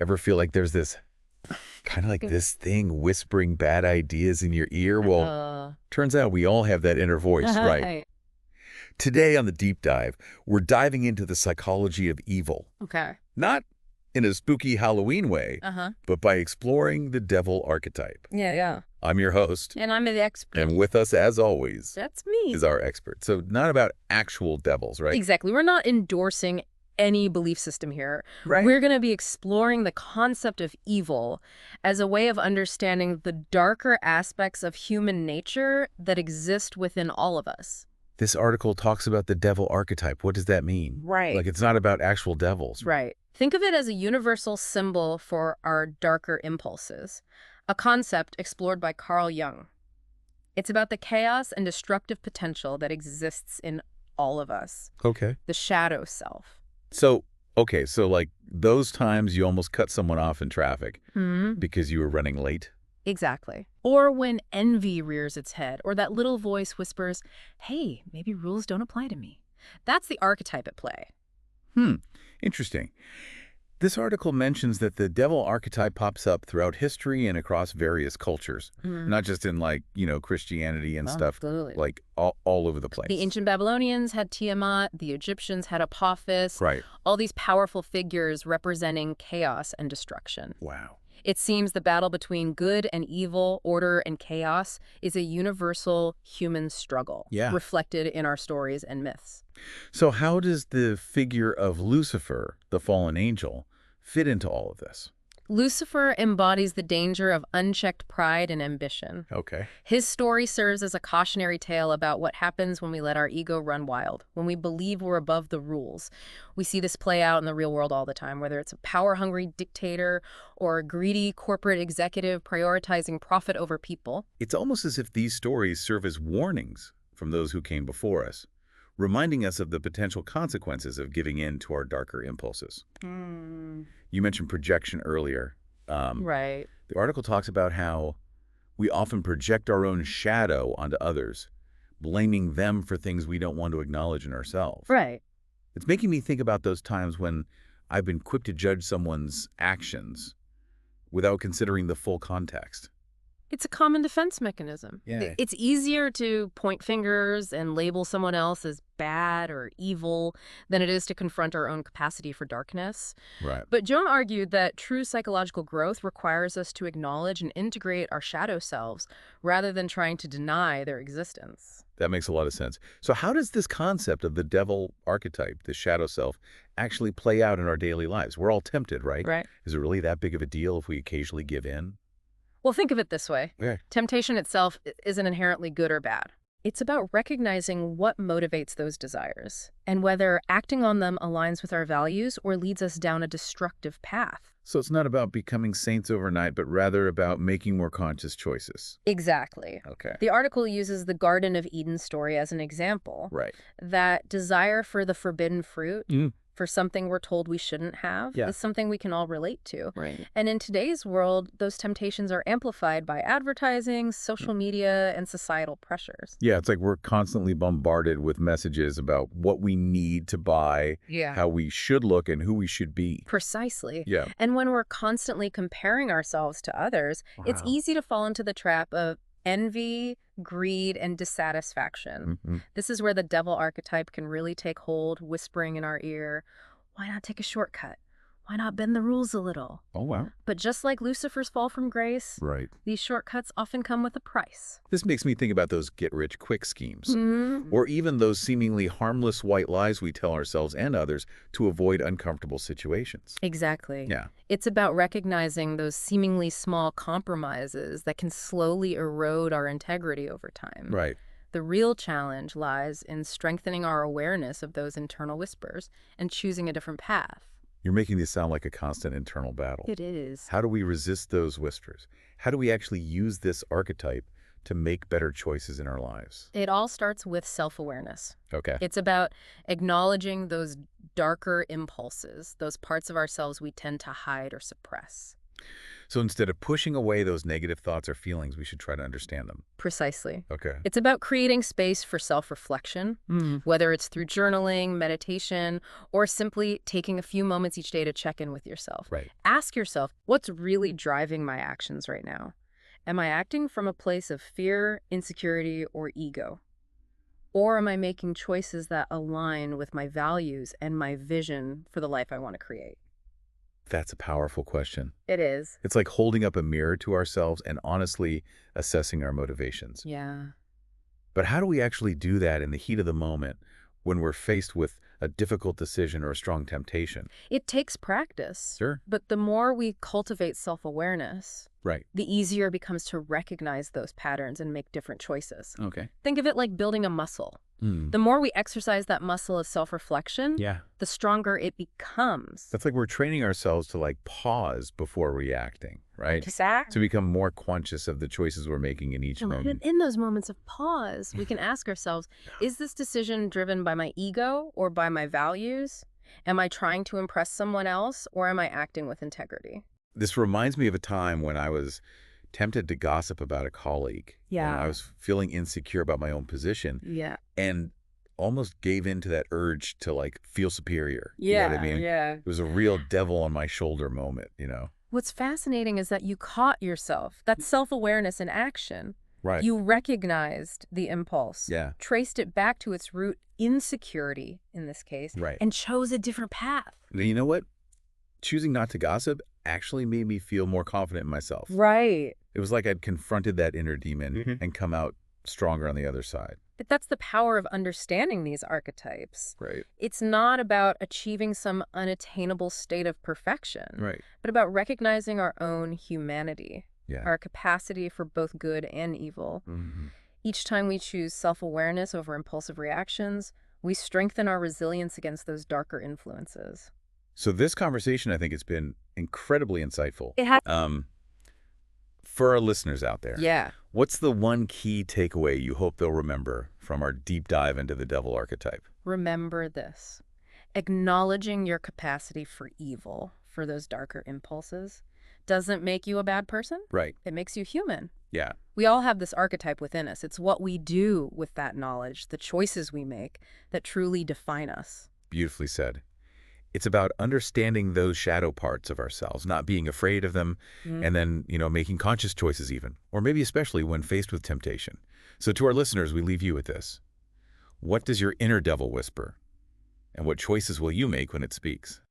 Ever feel like there's this kind of like this thing whispering bad ideas in your ear? Well, Uh, turns out we all have that inner voice, right? right. Today on the deep dive, we're diving into the psychology of evil. Okay. Not in a spooky Halloween way, Uh-huh. but by exploring the devil archetype. Yeah, yeah. I'm your host, And I'm the expert. and with us, as always, That's me. is our expert. So not about actual devils, right? Exactly. We're not endorsing any belief system here. Right. We're going to be exploring the concept of evil as a way of understanding the darker aspects of human nature that exist within all of us. This article talks about the devil archetype. What does that mean? Right. Like, it's not about actual devils. Right. Think of it as a universal symbol for our darker impulses, a concept explored by Carl Jung. It's about the chaos and destructive potential that exists in all of us, Okay. the shadow self. So, okay, so like those times you almost cut someone off in traffic Hmm. because you were running late. Exactly. Or when envy rears its head, or that little voice whispers, hey, maybe rules don't apply to me. That's the archetype at play. Interesting. This article mentions that the devil archetype pops up throughout history and across various cultures, not just in like, Christianity and stuff, Absolutely. like all over the place. The ancient Babylonians had Tiamat, the Egyptians had Apophis, Right. all these powerful figures representing chaos and destruction. Wow. It seems the battle between good and evil, order and chaos, is a universal human struggle, Yeah. reflected in our stories and myths. So how does the figure of Lucifer, the fallen angel, fit into all of this? Lucifer embodies the danger of unchecked pride and ambition. Okay. His story serves as a cautionary tale about what happens when we let our ego run wild, when we believe we're above the rules. We see this play out in the real world all the time, whether it's a power-hungry dictator or a greedy corporate executive prioritizing profit over people. It's almost as if these stories serve as warnings from those who came before us, reminding us of the potential consequences of giving in to our darker impulses. You mentioned projection earlier. Right. The article talks about how we often project our own shadow onto others, blaming them for things we don't want to acknowledge in ourselves. Right. It's making me think about those times when I've been quick to judge someone's actions without considering the full context. It's a common defense mechanism. Yeah. It's easier to point fingers and label someone else as bad or evil than it is to confront our own capacity for darkness. Right. But Jung argued that true psychological growth requires us to acknowledge and integrate our shadow selves rather than trying to deny their existence. That makes a lot of sense. So how does this concept of the devil archetype, the shadow self, actually play out in our daily lives? We're all tempted, right? Right. Is it really that big of a deal if we occasionally give in? Well, think of it this way. Yeah. Temptation itself isn't inherently good or bad. It's about recognizing what motivates those desires and whether acting on them aligns with our values or leads us down a destructive path. So it's not about becoming saints overnight, but rather about making more conscious choices. Exactly. Okay. The article uses the Garden of Eden story as an example. Right. That desire for the forbidden fruit, Mm. for something we're told we shouldn't have, Yeah. is something we can all relate to. Right. And in today's world, those temptations are amplified by advertising, social media, and societal pressures. Yeah, it's like we're constantly bombarded with messages about what we need to buy, Yeah. how we should look, and who we should be. Precisely. Yeah. And when we're constantly comparing ourselves to others, it's Wow. easy to fall into the trap of envy, greed, and dissatisfaction. Mhm. This is where the devil archetype can really take hold, whispering in our ear, why not take a shortcut? Why not bend the rules a little? Oh, wow. But just like Lucifer's fall from grace, Right. these shortcuts often come with a price. This makes me think about those get-rich-quick schemes. Mm. Or even those seemingly harmless white lies we tell ourselves and others to avoid uncomfortable situations. Exactly. Yeah. It's about recognizing those seemingly small compromises that can slowly erode our integrity over time. Right. The real challenge lies in strengthening our awareness of those internal whispers and choosing a different path. You're making this sound like a constant internal battle. It is. How do we resist those whispers? How do we actually use this archetype to make better choices in our lives? It all starts with self-awareness. Okay. It's about acknowledging those darker impulses, those parts of ourselves we tend to hide or suppress. So instead of pushing away those negative thoughts or feelings, we should try to understand them. Precisely. Okay. It's about creating space for self-reflection, Mm. whether it's through journaling, meditation, or simply taking a few moments each day to check in with yourself. Right. Ask yourself, what's really driving my actions right now? Am I acting from a place of fear, insecurity, or ego? Or am I making choices that align with my values and my vision for the life I want to create? That's a powerful question. It is. It's like holding up a mirror to ourselves and honestly assessing our motivations. Yeah. But how do we actually do that in the heat of the moment when we're faced with a difficult decision or a strong temptation? It takes practice. Sure. But the more we cultivate self-awareness, Right. the easier it becomes to recognize those patterns and make different choices. Okay. Think of it like building a muscle. Hmm. The more we exercise that muscle of self-reflection, Yeah. the stronger it becomes. That's like we're training ourselves to pause before reacting, right? Exactly. To become more conscious of the choices we're making in each moment. In those moments of pause, we can ask ourselves, is this decision driven by my ego or by my values? Am I trying to impress someone else or am I acting with integrity? This reminds me of a time when I was tempted to gossip about a colleague. Yeah. I was feeling insecure about my own position Yeah. and almost gave in to that urge to feel superior. You know what I mean? Yeah. It was a real devil on my shoulder moment. What's fascinating is that you caught yourself. That's self-awareness in action. Right. You recognized the impulse, Yeah. traced it back to its root, insecurity in this case, Right. and chose a different path. And you know what? Choosing not to gossip actually made me feel more confident in myself. Right. It was like I'd confronted that inner demon Mhm. and come out stronger on the other side. But that's the power of understanding these archetypes. Right. It's not about achieving some unattainable state of perfection, Right. but about recognizing our own humanity, Yeah. our capacity for both good and evil. Mhm. Each time we choose self-awareness over impulsive reactions, we strengthen our resilience against those darker influences. So this conversation, I think, has been incredibly insightful. It has. For our listeners out there, Yeah. what's the one key takeaway you hope they'll remember from our deep dive into the devil archetype? Remember this. Acknowledging your capacity for evil, for those darker impulses, doesn't make you a bad person. Right. It makes you human. Yeah. We all have this archetype within us. It's what we do with that knowledge, the choices we make, that truly define us. Beautifully said. It's about understanding those shadow parts of ourselves, not being afraid of them, and then, making conscious choices even, or maybe especially when faced with temptation. So to our listeners, we leave you with this. What does your inner devil whisper? And what choices will you make when it speaks?